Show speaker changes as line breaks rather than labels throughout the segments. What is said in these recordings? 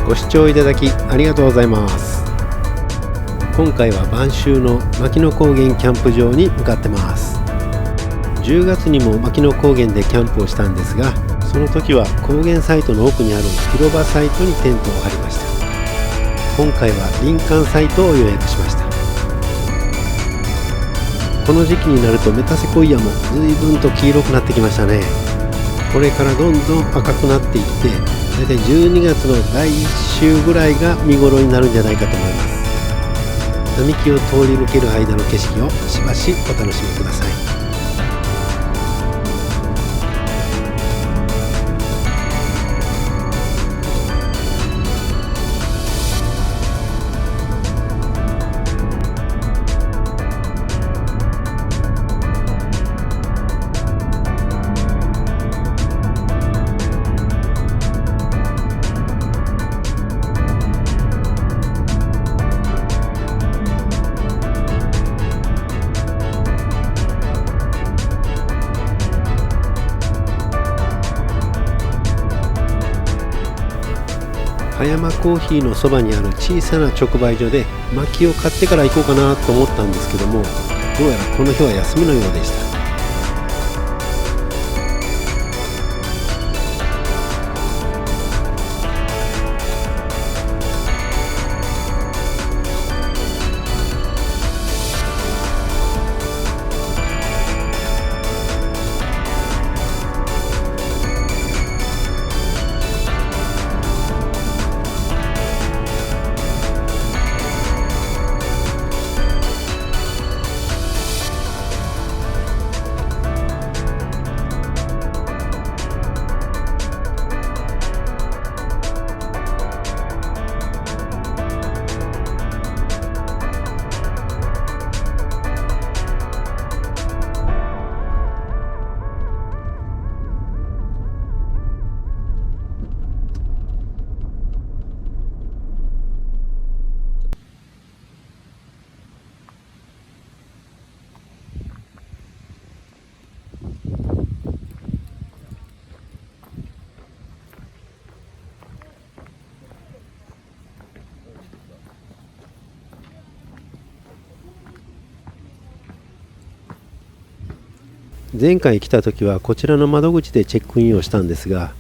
ご視聴いただきありがとうございます。今回は晩秋の牧野高原キャンプ場に向かってます。10月にも牧野高原でキャンプをしたんですが、その時は高原サイトの奥にある広場サイトにテントを張りました。今回は林間サイトを予約しました。この時期になるとメタセコイアも随分と黄色くなってきましたね。これからどんどん赤くなっていって、だいたい12月の第1週ぐらいが見頃になるんじゃないかと思います。並木を通り抜ける間の景色をしばしお楽しみください。葉山コーヒーのそばにある小さな直売所で薪を買ってから行こうかなと思ったんですけども、どうやらこの日は休みのようでした。前回来た時はこちらの窓口でチェックインをしたんですが、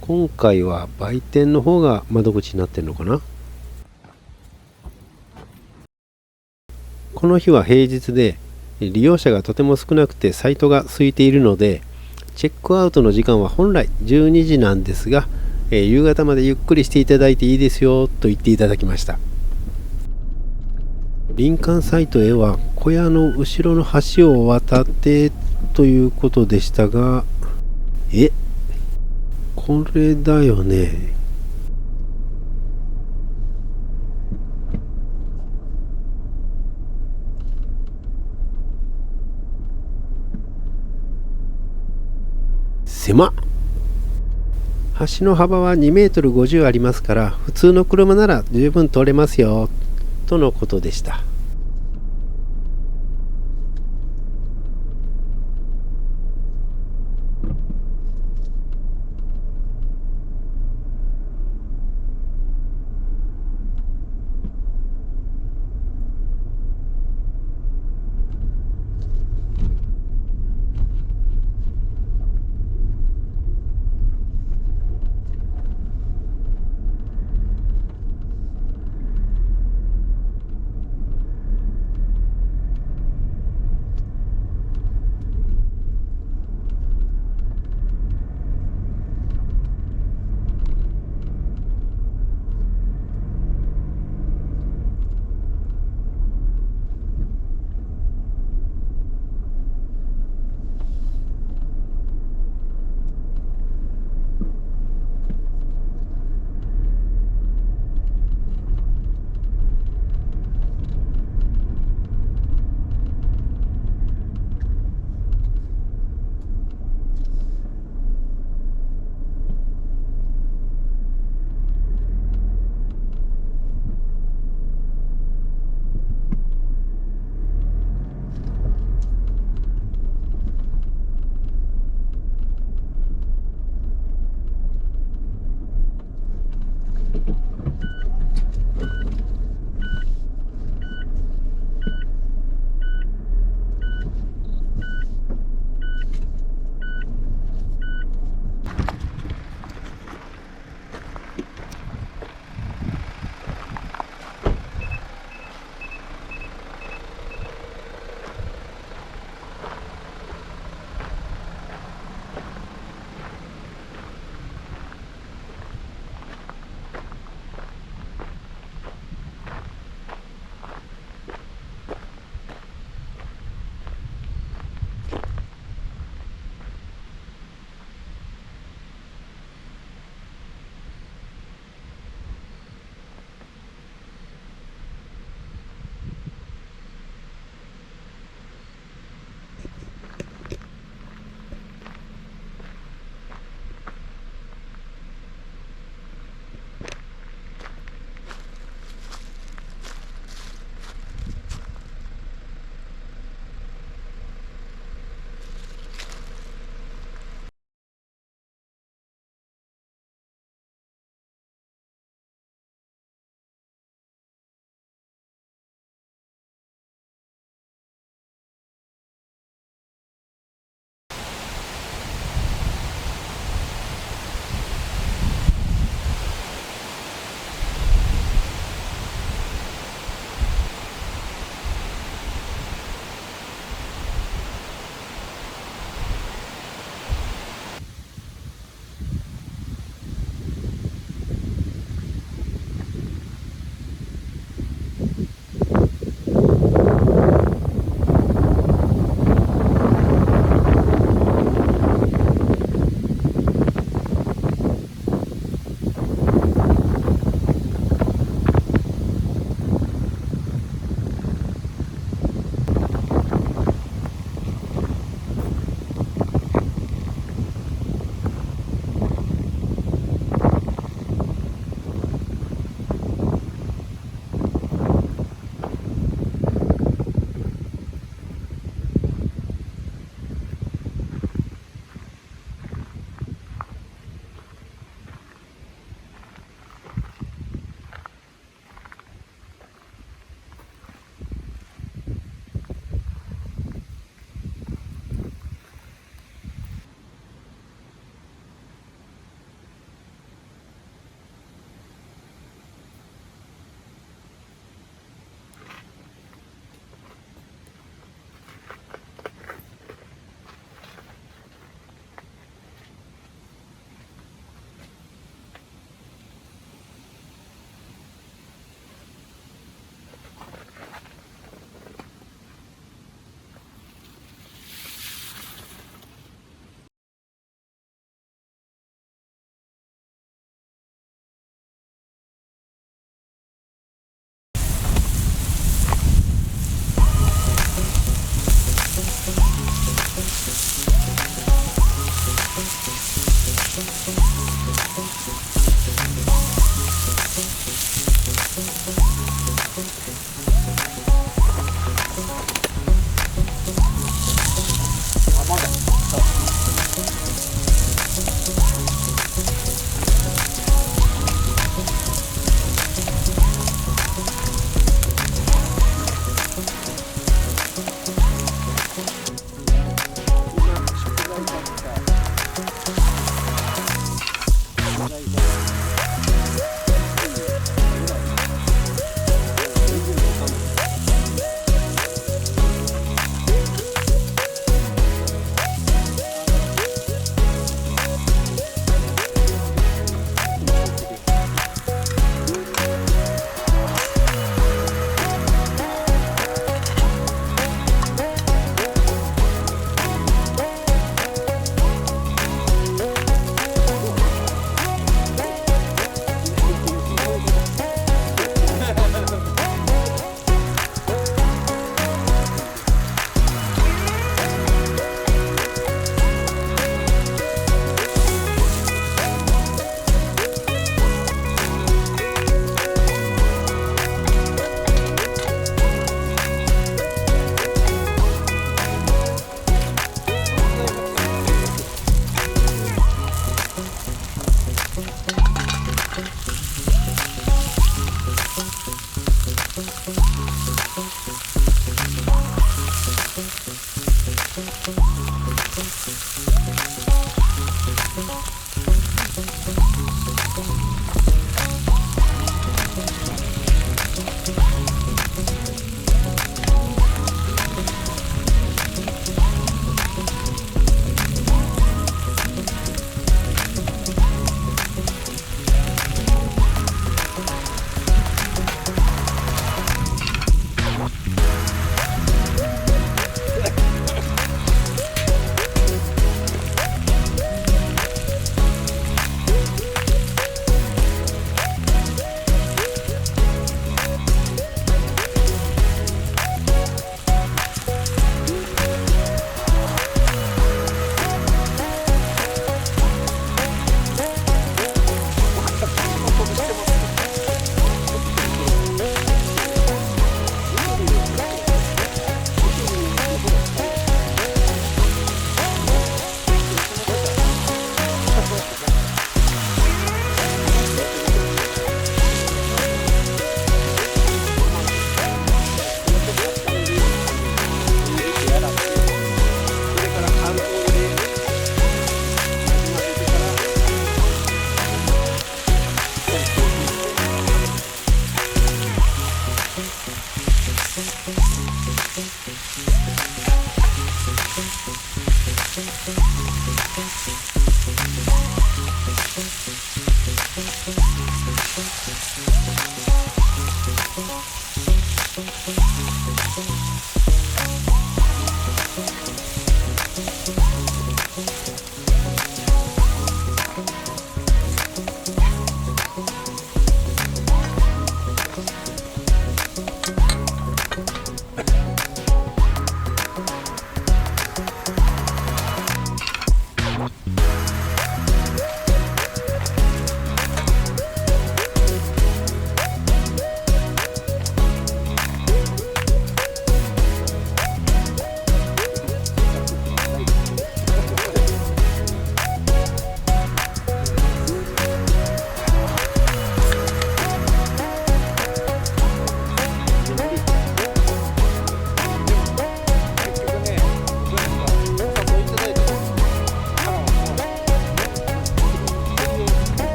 今回は売店の方が窓口になってるのかな。この日は平日で利用者がとても少なくてサイトが空いているので、チェックアウトの時間は本来12時なんですが、夕方までゆっくりしていただいていいですよと言っていただきました。林間サイトへは小屋の後ろの橋を渡ってということでしたが、これだよね。狭っ。橋の幅は2メートル50ありますから、普通の車なら十分通れますよとのことでした。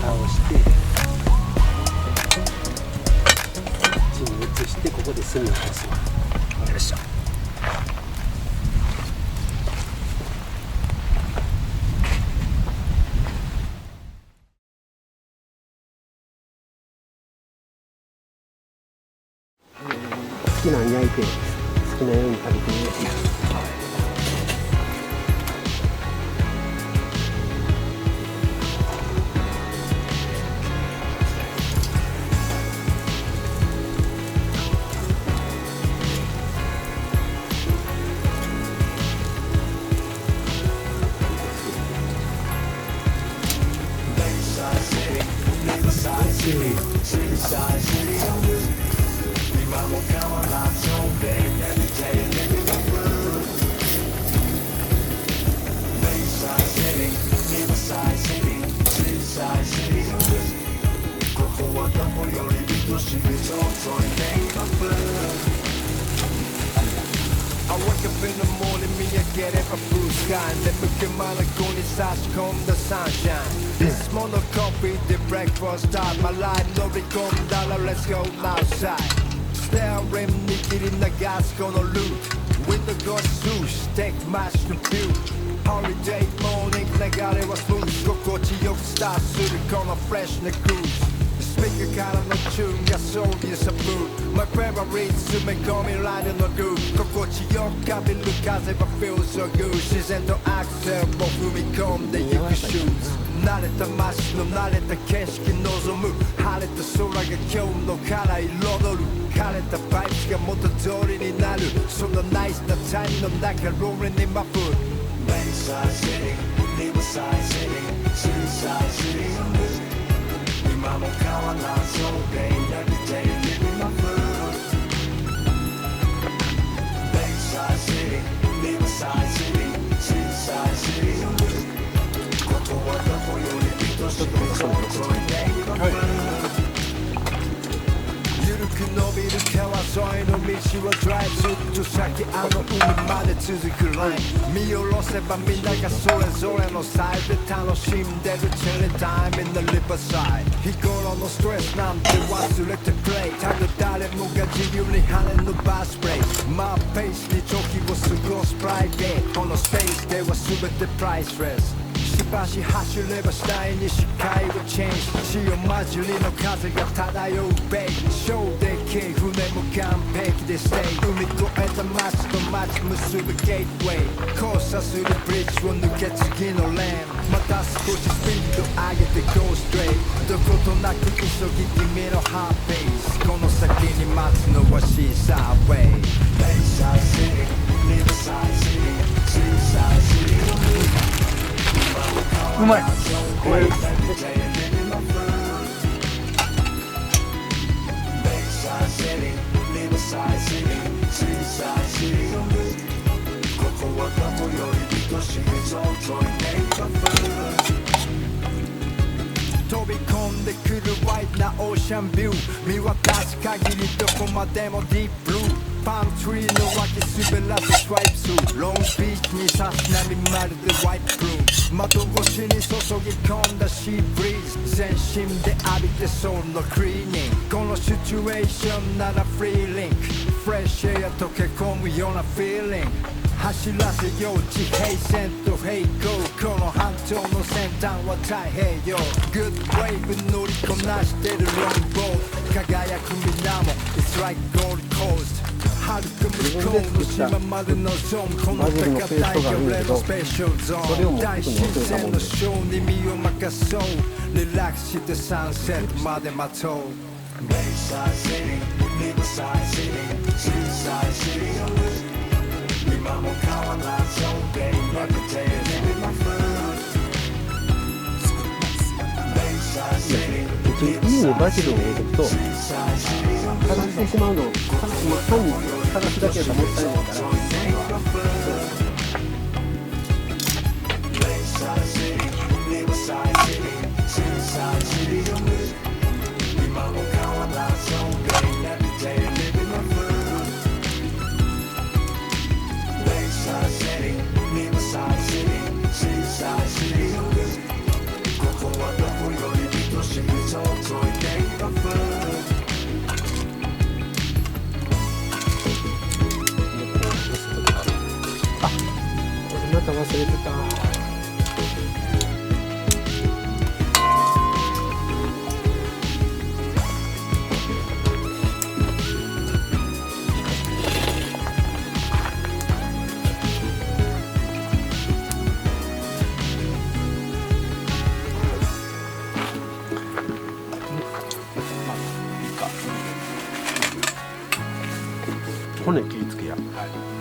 蓋をして
でここで炭を通すわ。
よいしょ。
好きなの焼いて好きなように食べてみよう。
I wake up in the morning, me I get up a blue sky. Never get my lagoon, such come the sunshine. This morning coffee, the breakfast start. My life no become dollar, let's go outside. Staring, naked in the gas, gonna loot. With the good sushi, take match to view. Holiday morning, 流れはスムーズ心地よくスタートするこのフレッシュなクルーズスピーカーからのチューンがそういうサブー My favorite 詰め込みライドのグー心地よく浴びる風は feel so good 自然とアクセルを踏み込んでゆくシューズ慣れた街の慣れた景色望む晴れた空が今日のカラー彩る枯れたバイクが元通りになるそんなナイスなタイムの中ローリンにマフBayside City, Riverside City, Suicide City 今も変わらず all day, every day, living my food Bayside City, Riverside City, Suicide City ここはどこより愛しくそうそう living my food ゆるく伸びる川沿いの道はドライずっと先あの海まで続くライン見下ろせばみんながそれぞれのサイズで楽しんでるチェリータイム in the riverside 日頃のストレスなんて忘れてプレイただ誰もが自由に羽のバスプレイマーペースに時を過ごすプライベートこのスペースでは全てプライスレスしばし走れば次第に視界をチェンジ潮混じりの風が漂うベイ小でけえ船も完璧でステイ海越えた街と街結ぶゲートウェイ交差するブリッジを抜け次のレーンまた少しスピード上げて Go straight どことなく急ぎ君のハーペースこの先に待つのはシーサーウェイ Bayside City, Riverside City, Suicide Cityうまいこれ飛び込んでくるワイドなオーシャンビュー見渡す限りどこまでもディープブルーパームツリーの脇滑らすストライプスロングビーチに差し波まるでホワイトブルー窓越しに注ぎ込んだシーブリーズ全身で浴びてソウルのクリーニングこのシチュエーションならフリーリンクフレッシュエア溶け込むようなフィーリング走らせよう地平線と平行この半島の先端は太平洋グッドウェーブ乗りこなしてるロングボード輝く水面 It's like Gold Coast はるか向こうの島までのゾーンこの高台が俺のスペシャルゾーン大自然のショーに身を任そうリラックスしてサンセットまで待とう Bayside City, Riverside City, Suicide City 今も変わらず all day, every day, living my food Bayside City,
いいねバジルを入れていくと探してしまうの単に探すだけだともったいないから忘れてた。骨切りつけや。
はい